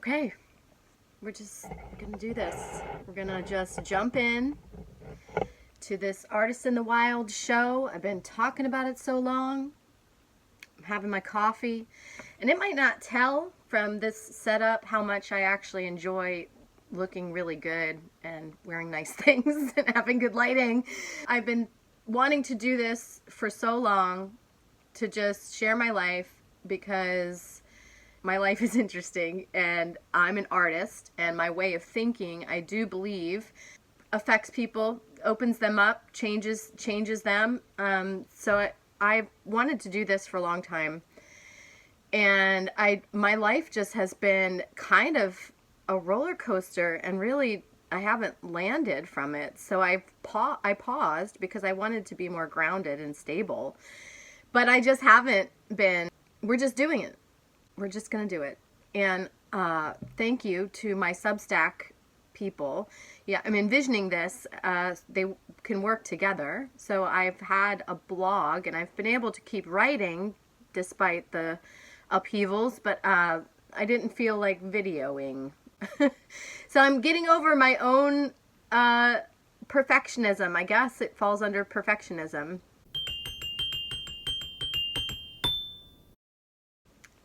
Okay, we're just gonna do this. We're gonna just jump in to this Artist in the Wild show. I've been talking about it so long. I'm having my coffee, and it might not tell from this setup how much I actually enjoy looking really good and wearing nice things and having good lighting. I've been wanting to do this for so long, to just share my life, because my life is interesting and I'm an artist, and my way of thinking, I do believe, affects people, opens them up, changes them. I wanted to do this for a long time, and my life just has been kind of a roller coaster, and really I haven't landed from it. So I paused because I wanted to be more grounded and stable, but I just haven't been. We're just doing it. We're just going to do it. And thank you to my Substack people. Yeah, I'm envisioning this. They can work together. So I've had a blog, and I've been able to keep writing despite the upheavals, but I didn't feel like videoing. So I'm getting over my own perfectionism. I guess it falls under perfectionism.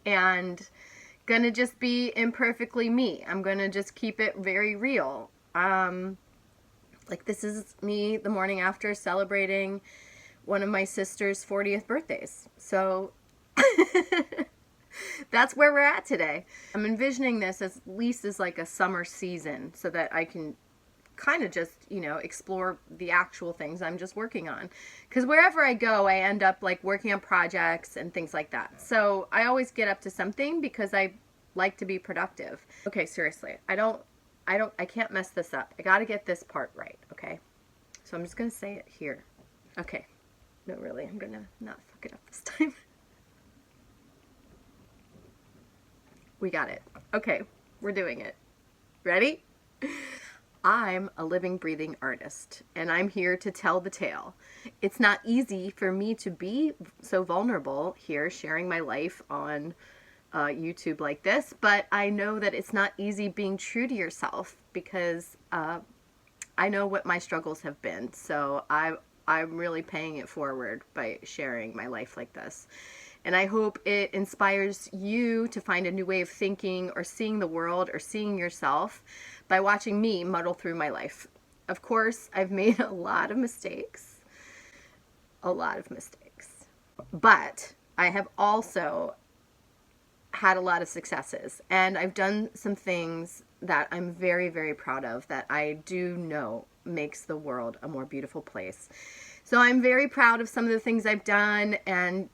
And gonna just be imperfectly me. I'm gonna just keep it very real. Like, this is me the morning after celebrating one of my sister's 40th birthdays. So that's where we're at today. I'm envisioning this as at least as like a summer season, so that I can kind of just, explore the actual things I'm just working on. Because wherever I go, I end up like working on projects and things like that. So I always get up to something because I like to be productive. Okay, seriously, I can't mess this up. I got to get this part right, okay? So I'm just going to say it here. Okay. No, really, I'm going to not fuck it up this time. We got it. Okay, we're doing it. Ready? I'm a living, breathing artist, and I'm here to tell the tale. It's not easy for me to be so vulnerable here, sharing my life on YouTube like this, but I know that it's not easy being true to yourself, because I know what my struggles have been. So I'm really paying it forward by sharing my life like this. And I hope it inspires you to find a new way of thinking or seeing the world or seeing yourself by watching me muddle through my life. Of course, I've made a lot of mistakes. But I have also had a lot of successes. And I've done some things that I'm very, very proud of, that I do know makes the world a more beautiful place. So I'm very proud of some of the things I've done, and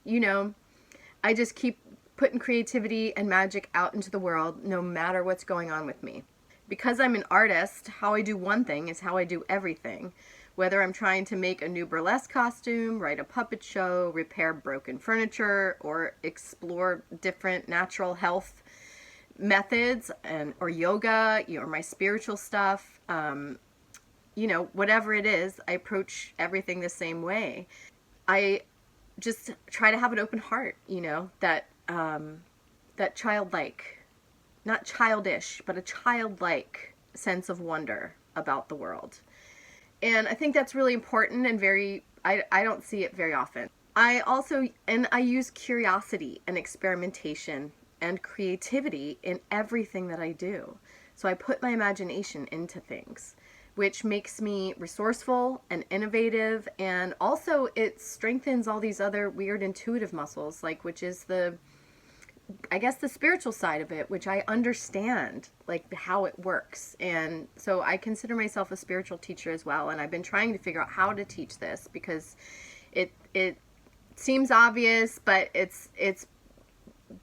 I just keep putting creativity and magic out into the world, no matter what's going on with me. Because I'm an artist, how I do one thing is how I do everything. Whether I'm trying to make a new burlesque costume, write a puppet show, repair broken furniture, or explore different natural health methods, or yoga, or my spiritual stuff, whatever it is, I approach everything the same way. I just try to have an open heart, that childlike, not childish, but a childlike sense of wonder about the world. And I think that's really important, and I don't see it very often. I use curiosity and experimentation and creativity in everything that I do. So I put my imagination into things, which makes me resourceful and innovative, and also it strengthens all these other weird intuitive muscles, which is the spiritual side of it, which I understand, how it works. And so I consider myself a spiritual teacher as well, and I've been trying to figure out how to teach this, because it seems obvious, but it's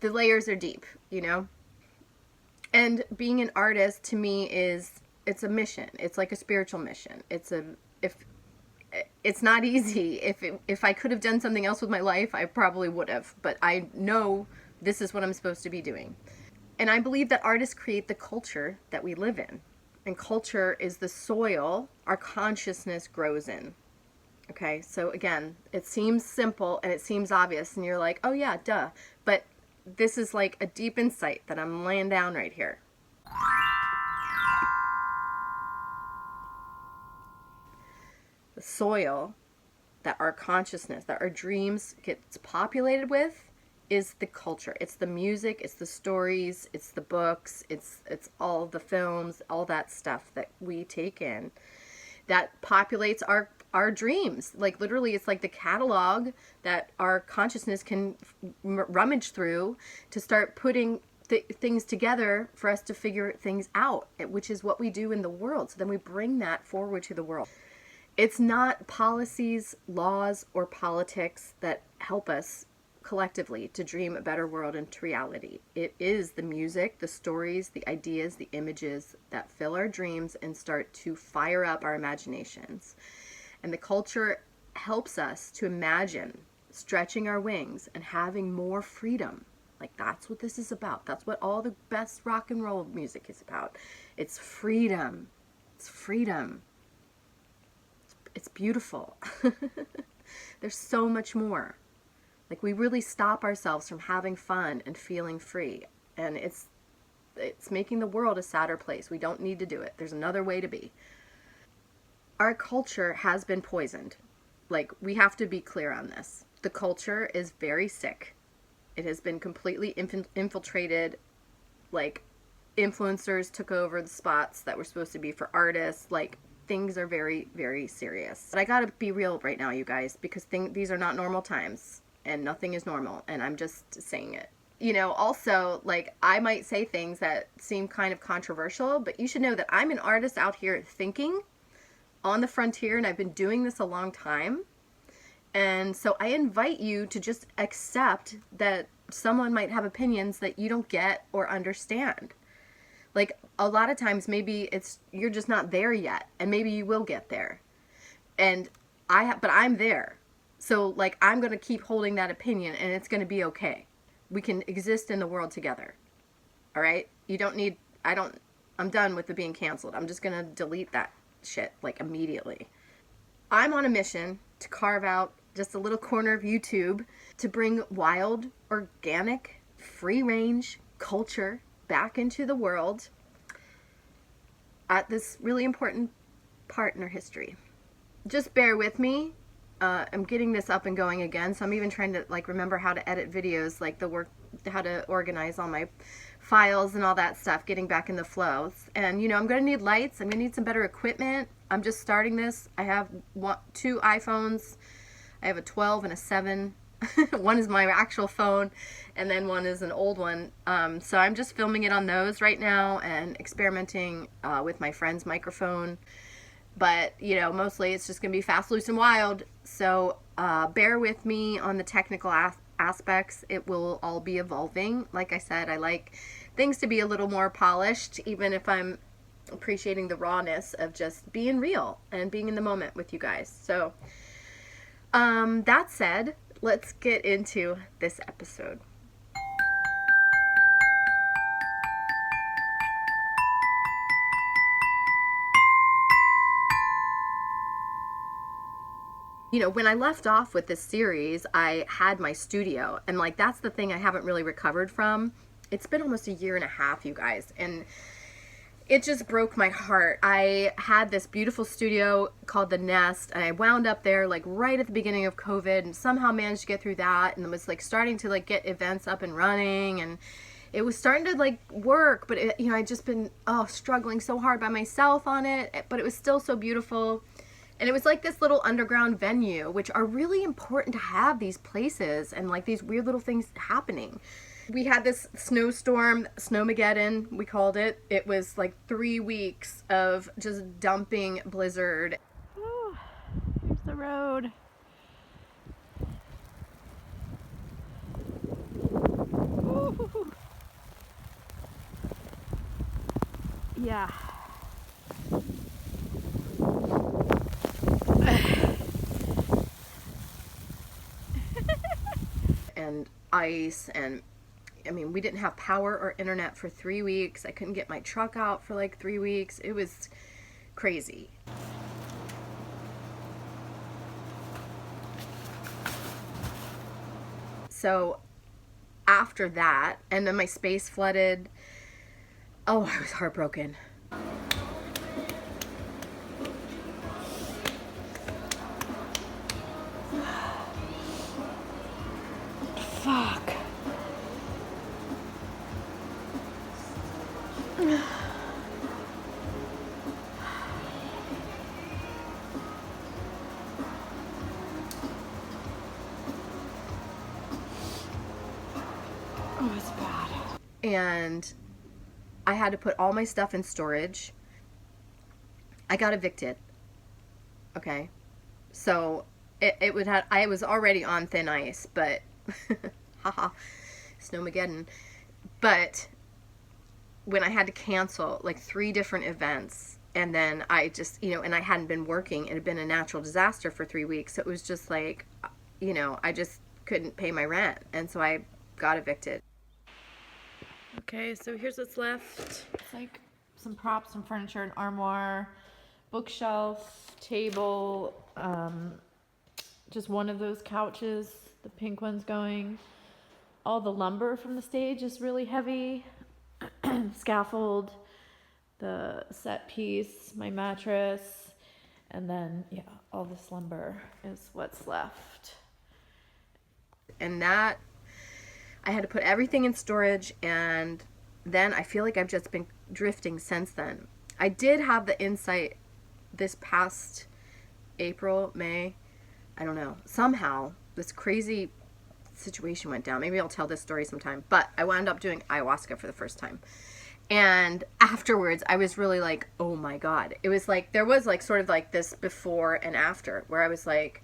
the layers are deep, And being an artist, to me, it's a mission. It's like a spiritual mission. It's not easy. If I could have done something else with my life, I probably would have. But I know this is what I'm supposed to be doing. And I believe that artists create the culture that we live in. And culture is the soil our consciousness grows in. Okay, so again, it seems simple and it seems obvious, and you're like, oh yeah, duh. But this is like a deep insight that I'm laying down right here. soil that our consciousness, that our dreams gets populated with, is the culture. It's the music, it's the stories, it's the books, it's all the films, all that stuff that we take in that populates our dreams. Like literally, it's like the catalog that our consciousness can rummage through to start putting things together for us to figure things out, which is what we do in the world. So then we bring that forward to the world. It's not policies, laws, or politics that help us collectively to dream a better world into reality. It is the music, the stories, the ideas, the images that fill our dreams and start to fire up our imaginations. And the culture helps us to imagine stretching our wings and having more freedom. Like that's what this is about. That's what all the best rock and roll music is about. It's freedom. It's freedom. It's beautiful. There's so much more. Like we really stop ourselves from having fun and feeling free. And it's making the world a sadder place. We don't need to do it. There's another way to be. Our culture has been poisoned. Like we have to be clear on this. The culture is very sick. It has been completely infiltrated. Like influencers took over the spots that were supposed to be for artists. Like things are very, very serious. But I gotta be real right now, you guys, because these are not normal times and nothing is normal. And I'm just saying it. You know, also, like, I might say things that seem kind of controversial, but you should know that I'm an artist out here thinking on the frontier, and I've been doing this a long time. And so I invite you to just accept that someone might have opinions that you don't get or understand. Like a lot of times maybe you're just not there yet, and maybe you will get there. And but I'm there. So like I'm going to keep holding that opinion, and it's going to be okay. We can exist in the world together. All right? I'm done with the being canceled. I'm just going to delete that shit like immediately. I'm on a mission to carve out just a little corner of YouTube to bring wild, organic, free-range culture back into the world at this really important part in our history. Just bear with me. I'm getting this up and going again, so I'm even trying to like remember how to edit videos, like how to organize all my files and all that stuff, getting back in the flow. And you know, I'm going to need lights. I'm going to need some better equipment. I'm just starting this. I have two iPhones. I have a 12 and a 7. One is my actual phone, and then one is an old one. So I'm just filming it on those right now and experimenting with my friend's microphone. But, you know, mostly it's just going to be fast, loose, and wild. So bear with me on the technical aspects. It will all be evolving. Like I said, I like things to be a little more polished, even if I'm appreciating the rawness of just being real and being in the moment with you guys. So that said, let's get into this episode. You know, when I left off with this series, I had my studio, and like that's the thing I haven't really recovered from. It's been almost a year and a half, you guys, and it just broke my heart. I had this beautiful studio called The Nest, and I wound up there like right at the beginning of COVID, and somehow managed to get through that, and was like starting to like get events up and running, and it was starting to like work, but it, you know, I'd just been struggling so hard by myself on it, but it was still so beautiful. And it was like this little underground venue, which are really important to have these places and like these weird little things happening. We had this snowstorm, Snowmageddon, we called it. It was like 3 weeks of just dumping blizzard. Oh, here's the road. Ooh. Yeah. And ice, and I mean, we didn't have power or internet for 3 weeks. I couldn't get my truck out for like 3 weeks. It was crazy. So after that, and then my space flooded. Oh, I was heartbroken. and I had to put all my stuff in storage. I got evicted. Okay. So it would have, I was already on thin ice, but haha, Snowmageddon. But when I had to cancel like 3 different events, and then I just, you know, and I hadn't been working, it had been a natural disaster for 3 weeks. So it was just like, you know, I just couldn't pay my rent. And so I got evicted. Okay, so here's what's left. It's like some props, some furniture, an armoire, bookshelf, table, just one of those couches, the pink one's going. All the lumber from the stage is really heavy. Scaffold, the set piece, my mattress, and then, yeah, all this lumber is what's left. And that, I had to put everything in storage, and then I feel like I've just been drifting since then. I did have the insight this past April, May, I don't know, somehow this crazy situation went down. Maybe I'll tell this story sometime, but I wound up doing ayahuasca for the first time. And afterwards, I was really like, oh my God. It was like, there was like sort of like this before and after where I was like,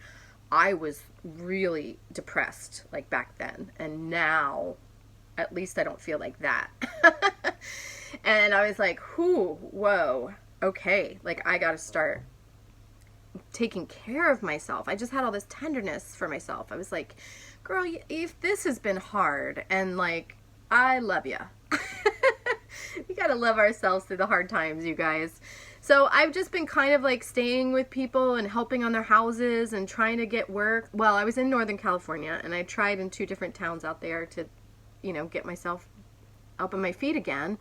I was really depressed like back then. And now, at least I don't feel like that. And I was like, whoa, okay. Like I got to start taking care of myself. I just had all this tenderness for myself. I was like, girl, if this has been hard, and like, I love you. We gotta love ourselves through the hard times, you guys. So I've just been kind of like staying with people and helping on their houses and trying to get work. Well, I was in Northern California, and I tried in 2 different towns out there to, you know, get myself up on my feet again.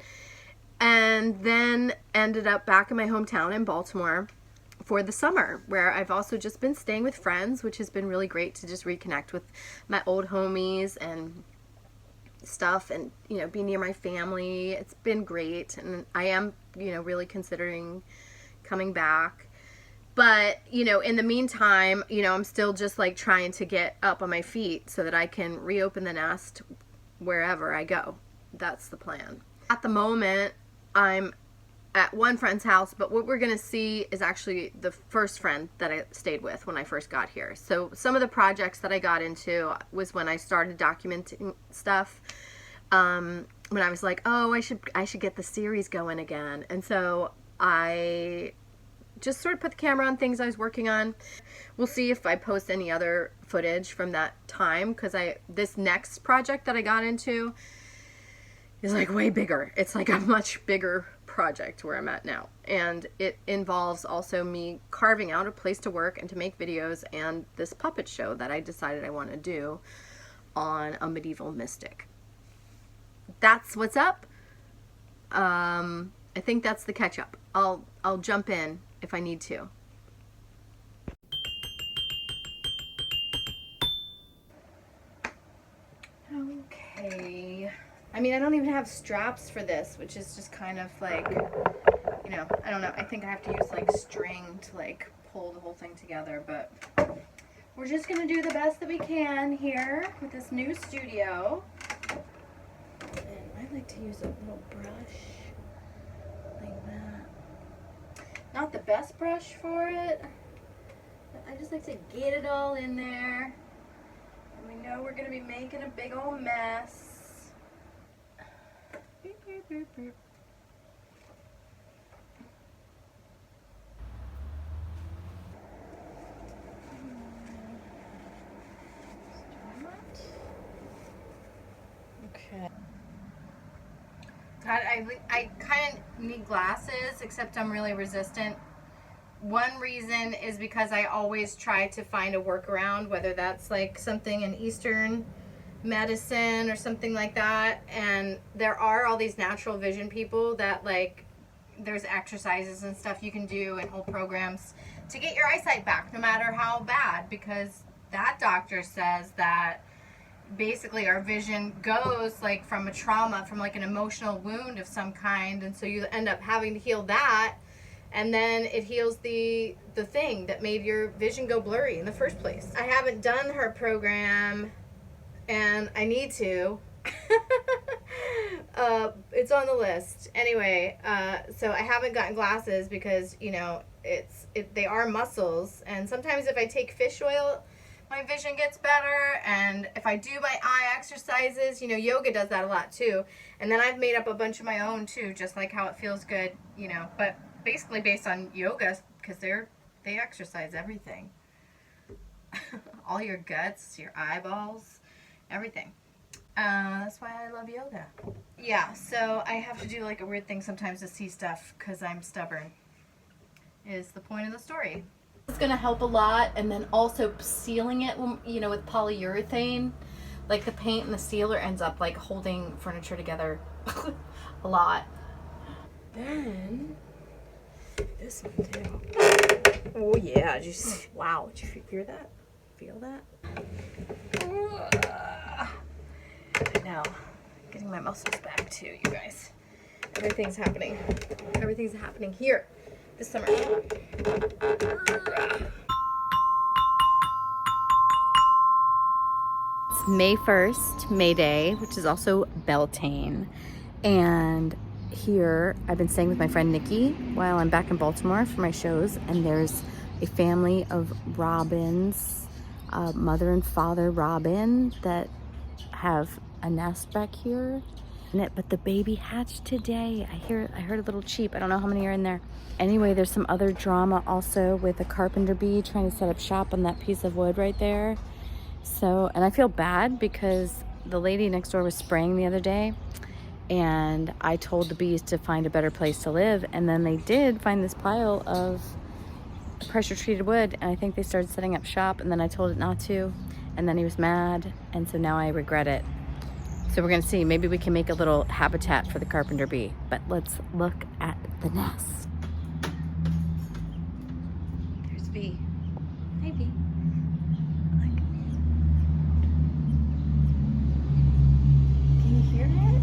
And then ended up back in my hometown in Baltimore for the summer, where I've also just been staying with friends, which has been really great to just reconnect with my old homies and stuff, and, you know, be near my family. It's been great, and I am, you know, really considering coming back. But, you know, in the meantime, you know, I'm still just like trying to get up on my feet so that I can reopen the nest wherever I go. That's the plan. At the moment, I'm at one friend's house, but what we're gonna see is actually the first friend that I stayed with when I first got here. So some of the projects that I got into was when I started documenting stuff, when I was like, oh, I should get the series going again. And so I just sort of put the camera on things I was working on. We'll see if I post any other footage from that time, because this next project that I got into is like way bigger. It's like a much bigger project where I'm at now, and it involves also me carving out a place to work and to make videos, and this puppet show that I decided I want to do on a medieval mystic. That's what's up. I think that's the catch up. I'll jump in if I need to. Okay. I mean, I don't even have straps for this, which is just kind of like, you know, I don't know. I think I have to use like string to like pull the whole thing together, but we're just going to do the best that we can here with this new studio. And I like to use a little brush like that. Not the best brush for it, but I just like to get it all in there. And we know we're going to be making a big old mess. Okay. God, I kind of need glasses, except I'm really resistant. One reason is because I always try to find a workaround, whether that's like something in Eastern medicine or something like that, and there are all these natural vision people that like there's exercises and stuff you can do and whole programs to get your eyesight back no matter how bad, because that doctor says that basically our vision goes like from a trauma, from like an emotional wound of some kind, and so you end up having to heal that, and then it heals the thing that made your vision go blurry in the first place. I haven't done her program, and I need to. It's on the list. Anyway, so I haven't gotten glasses because, you know, they are muscles, and sometimes if I take fish oil, my vision gets better. And if I do my eye exercises, you know, yoga does that a lot too. And then I've made up a bunch of my own too, just like how it feels good, you know, but basically based on yoga, because they exercise everything. All your guts, your eyeballs, everything. That's why I love yoga. Yeah, so I have to do like a weird thing sometimes to see stuff because I'm stubborn, is the point of the story. It's going to help a lot, and then also sealing it, you know, with polyurethane, like the paint and the sealer ends up like holding furniture together a lot. Then this one too. Oh yeah, just wow, did you hear that? Feel that? I know. Getting my muscles back too, you guys. Everything's happening. Everything's happening here this summer. It's May 1st, May Day, which is also Beltane. And here I've been staying with my friend Nikki while I'm back in Baltimore for my shows, and there's a family of robins, mother and father robin, that have a nest back here. But the baby hatched today. I heard a little cheep. I don't know how many are in there. Anyway, there's some other drama also with a carpenter bee trying to set up shop on that piece of wood right there. So, and I feel bad because the lady next door was spraying the other day, and I told the bees to find a better place to live, and then they did find this pile of pressure treated wood, and I think they started setting up shop, and then I told it not to, and then he was mad, and so now I regret it. So we're gonna see, maybe we can make a little habitat for the carpenter bee. But let's look at the nest. There's Bee. Hey Bee. Look. Can you hear it?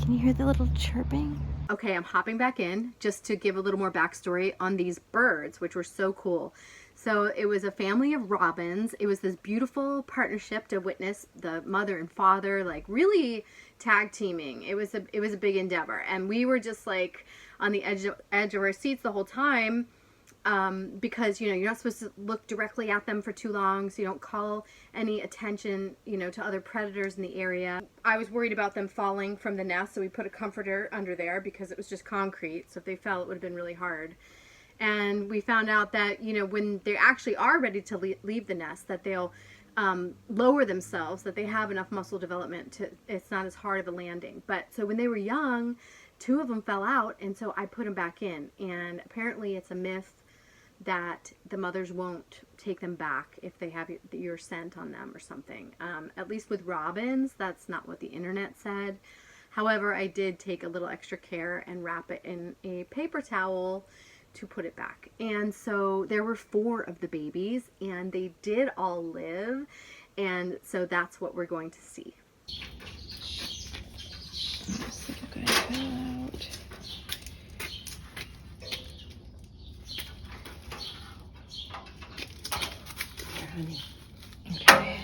Can you hear the little chirping? Okay, I'm hopping back in just to give a little more backstory on these birds, which were so cool. So it was a family of robins. It was this beautiful partnership to witness the mother and father like really tag teaming. It was a big endeavor, and we were just like on the edge of our seats the whole time, because you know you're not supposed to look directly at them for too long, so you don't call any attention, you know, to other predators in the area. I was worried about them falling from the nest, so we put a comforter under there because it was just concrete. So if they fell, it would have been really hard. And we found out that, you know, when they actually are ready to leave the nest, that they'll lower themselves, that they have enough muscle development to, it's not as hard of a landing. But so when they were young, 2 of them fell out, and so I put them back in. And apparently it's a myth that the mothers won't take them back if they have your scent on them or something. At least with robins, that's not what the internet said. However, I did take a little extra care and wrap it in a paper towel to put it back. And so there were 4 of the babies, and they did all live, and so that's what we're going to see. Okay, out. Here, honey. Okay.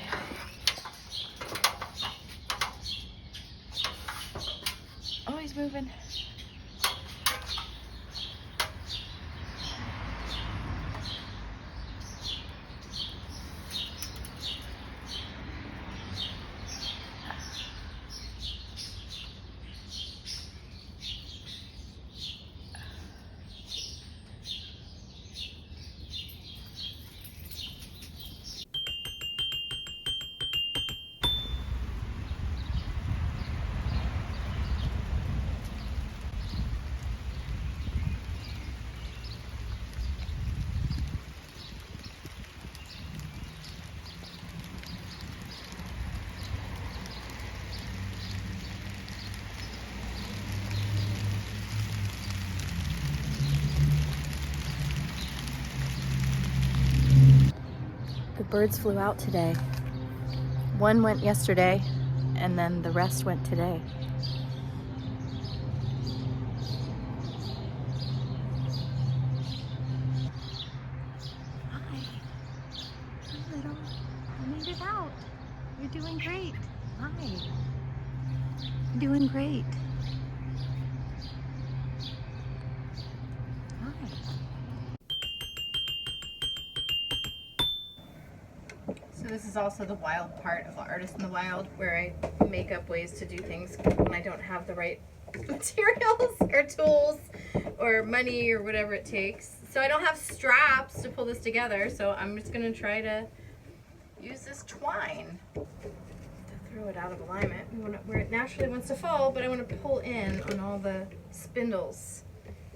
Oh, he's moving. The birds flew out today. 1 went yesterday, and then the rest went today. Hi. Hi, little. You made it out. You're doing great. Hi. Doing great. So this is also the wild part of Artist in the Wild, where I make up ways to do things when I don't have the right materials or tools or money or whatever it takes. So I don't have straps to pull this together, so I'm just gonna try to use this twine to throw it out of alignment where it naturally wants to fall, but I want to pull in on all the spindles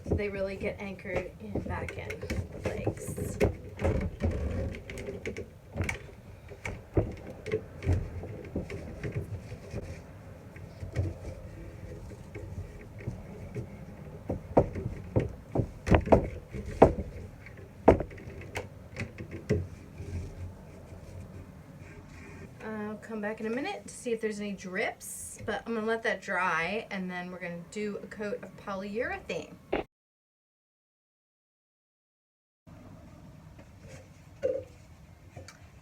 so they really get anchored in back in the legs. I'll come back in a minute to see if there's any drips, but I'm gonna let that dry and then we're gonna do a coat of polyurethane.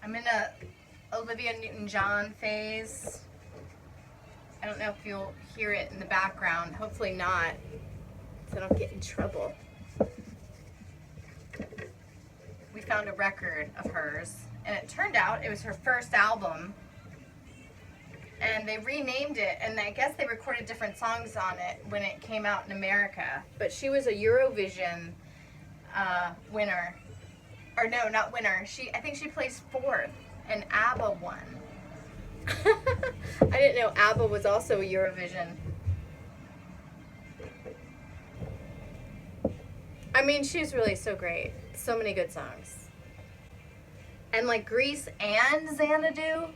I'm in a Olivia Newton-John phase. I don't know if you'll hear it in the background, hopefully not, so I don't get in trouble. We found a record of hers, and it turned out it was her first album, and they renamed it, and I guess they recorded different songs on it when it came out in America. But she was a Eurovision winner, or no, not winner. I think she placed 4th, and ABBA won. I didn't know ABBA was also a Eurovision. I mean, she's really so great. So many good songs. And like Grease and Xanadu.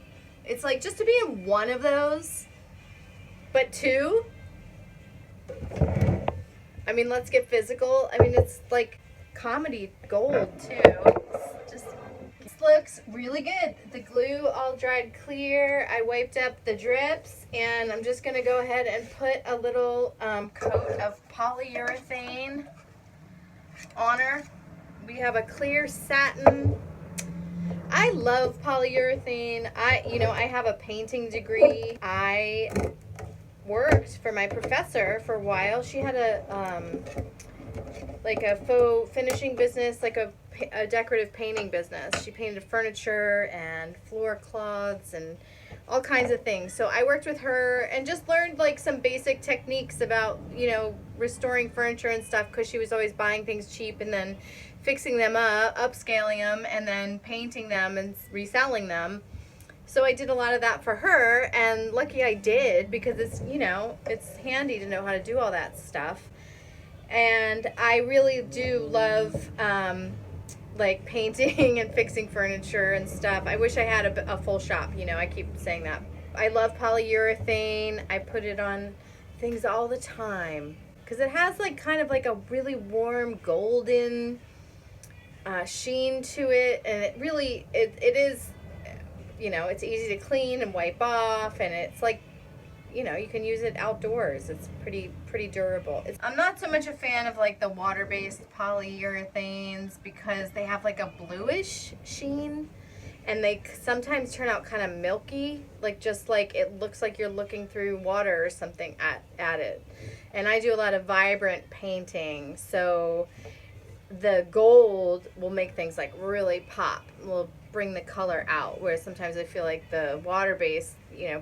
It's like just to be in one of those, but 2. I mean, let's get physical. I mean, it's like comedy gold too. This looks really good. The glue all dried clear. I wiped up the drips, and I'm just gonna go ahead and put a little coat of polyurethane on her. We have a clear satin. I love polyurethane. I have a painting degree. I worked for my professor for a while. She had like a faux finishing business, like a decorative painting business. She painted furniture and floor cloths and all kinds of things. So I worked with her and just learned like some basic techniques about, restoring furniture and stuff, because she was always buying things cheap and then fixing them up, upscaling them, and then painting them and reselling them. So I did a lot of that for her, and lucky I did, because it's, it's handy to know how to do all that stuff. And I really do love like painting and fixing furniture and stuff. I wish I had a full shop, I keep saying that. I love polyurethane. I put it on things all the time because it has like kind of like a really warm golden sheen to it, and it really it is, it's easy to clean and wipe off, and it's like, you can use it outdoors. It's pretty durable. I'm not so much a fan of like the water-based polyurethanes because they have like a bluish sheen, and they sometimes turn out kind of milky, like just like it looks like you're looking through water or something at it. And I do a lot of vibrant painting, so the gold will make things like really pop, will bring the color out, whereas sometimes I feel like the water-based,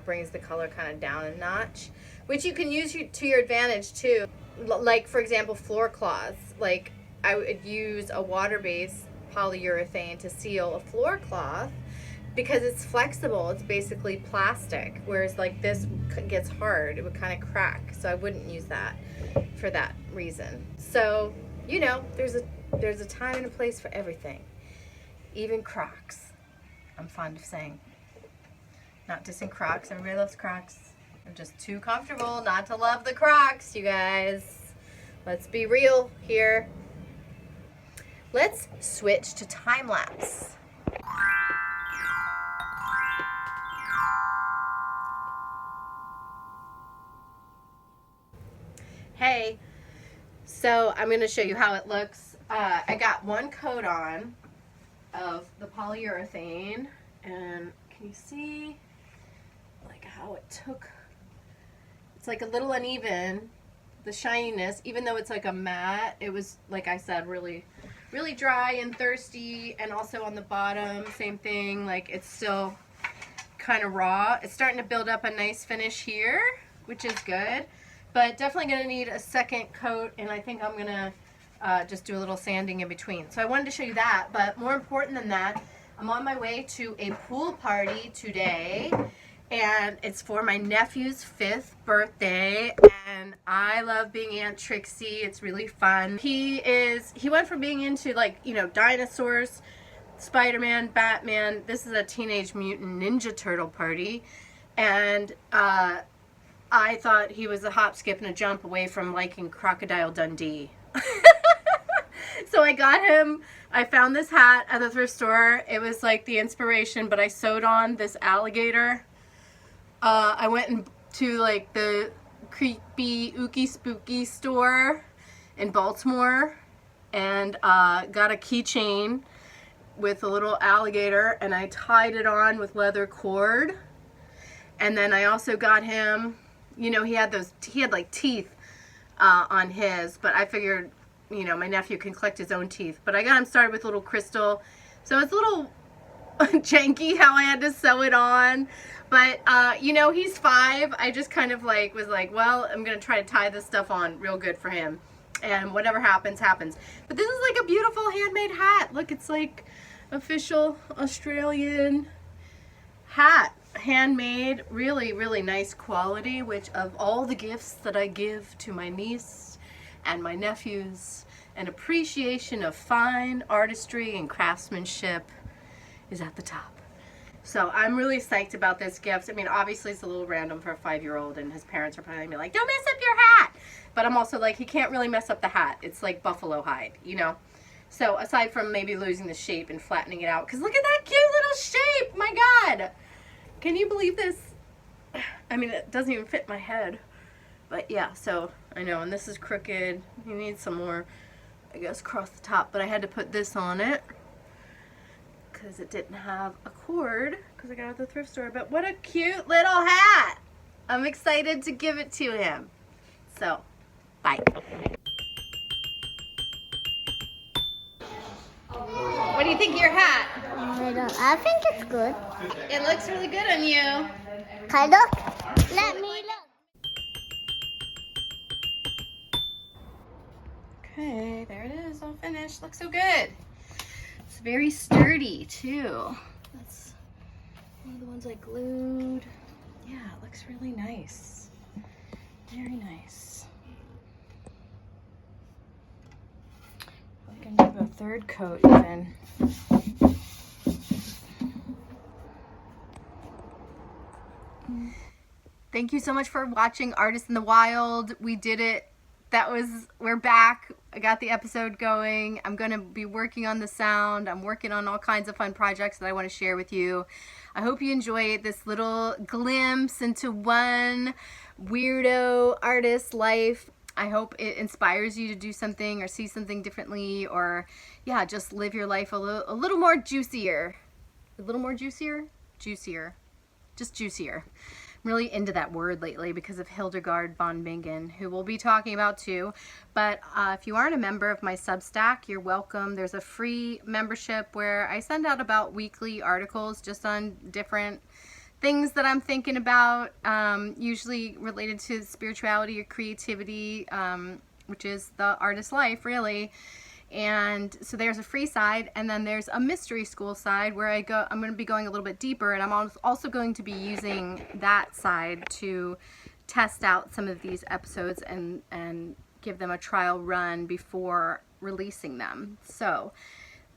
brings the color kind of down a notch, which you can use to your advantage too. Like, for example, floor cloths. Like, I would use a water-based polyurethane to seal a floor cloth because it's flexible. It's basically plastic, whereas like this gets hard. It would kind of crack, so I wouldn't use that for that reason. So, there's a time and a place for everything, even Crocs. I'm fond of saying. Not dissing Crocs. Everybody loves Crocs. I'm just too comfortable not to love the Crocs, you guys. Let's be real here. Let's switch to time lapse. Hey, so I'm going to show you how it looks. I got one coat on of the polyurethane, and can you see like how it's It's like a little uneven, the shininess, even though it's like a matte. It was, like I said, really dry and thirsty. And also on the bottom, same thing, like it's still kind of raw. It's starting to build up a nice finish here, which is good, but definitely gonna need a second coat, and I think I'm gonna just do a little sanding in between. So I wanted to show you that, but more important than that, I'm on my way to a pool party today, and it's for my nephew's 5th birthday, and I love being Aunt Trixie. It's really fun. He went from being into, like, you know, dinosaurs, Spider-Man, Batman. This is a Teenage Mutant Ninja Turtle party, and I thought he was a hop, skip, and a jump away from liking Crocodile Dundee. So I got him, I found this hat at the thrift store. It was like the inspiration, but I sewed on this alligator. I went to like the creepy, ooky, spooky store in Baltimore and got a keychain with a little alligator, and I tied it on with leather cord. And then I also got him, you know, he had like teeth on his, but I figured, you know, my nephew can collect his own teeth. But I got him started with a little crystal, so it's a little janky how I had to sew it on. But you know, he's 5. I just kind of like was like, well, I'm gonna try to tie this stuff on real good for him, and whatever happens, happens. But this is like a beautiful handmade hat. Look, it's like official Australian hat, handmade, really nice quality, which of all the gifts that I give to my niece and my nephews, an appreciation of fine artistry and craftsmanship is at the top. So I'm really psyched about this gift. I mean, obviously it's a little random for a 5-year-old, and his parents are probably gonna be like, don't mess up your hat. But I'm also like, he can't really mess up the hat. It's like buffalo hide, you know? So aside from maybe losing the shape and flattening it out, because look at that cute little shape, my God. Can you believe this? I mean, it doesn't even fit my head. But yeah, so I know, and this is crooked. You need some more, I guess, across the top, but I had to put this on it because it didn't have a cord because I got it at the thrift store. But what a cute little hat. I'm excited to give it to him. So, bye. What do you think of your hat? I think it's good. It looks really good on you. Kind of. Let me look. Okay, there it is, all finished. Looks so good. It's very sturdy too. That's one of the ones I glued. Yeah, it looks really nice. Very nice. I'm gonna do a third coat even. Thank you so much for watching Artists in the Wild. We did it. We're back. I got the episode going. I'm going to be working on the sound. I'm working on all kinds of fun projects that I want to share with you. I hope you enjoy this little glimpse into one weirdo artist's life. I hope it inspires you to do something or see something differently, or yeah, just live your life a little more juicier. A little more juicier? Juicier. Just juicier. I'm really into that word lately because of Hildegard von Bingen, who we'll be talking about too. But if you aren't a member of my Substack, you're welcome. There's a free membership where I send out about weekly articles just on different things that I'm thinking about, usually related to spirituality or creativity, which is the artist's life, really. And so there's a free side, and then there's a mystery school side where I'm going to be going a little bit deeper, and I'm also going to be using that side to test out some of these episodes and give them a trial run before releasing them. So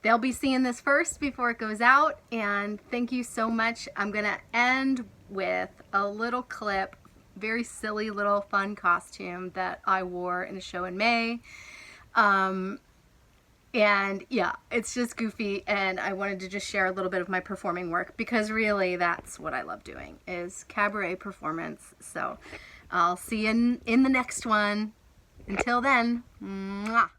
they'll be seeing this first before it goes out, and thank you so much. I'm going to end with a little clip, very silly little fun costume that I wore in a show in May. And yeah, it's just goofy, and I wanted to just share a little bit of my performing work because really that's what I love doing, is cabaret performance. So I'll see you in the next one. Until then, mwah.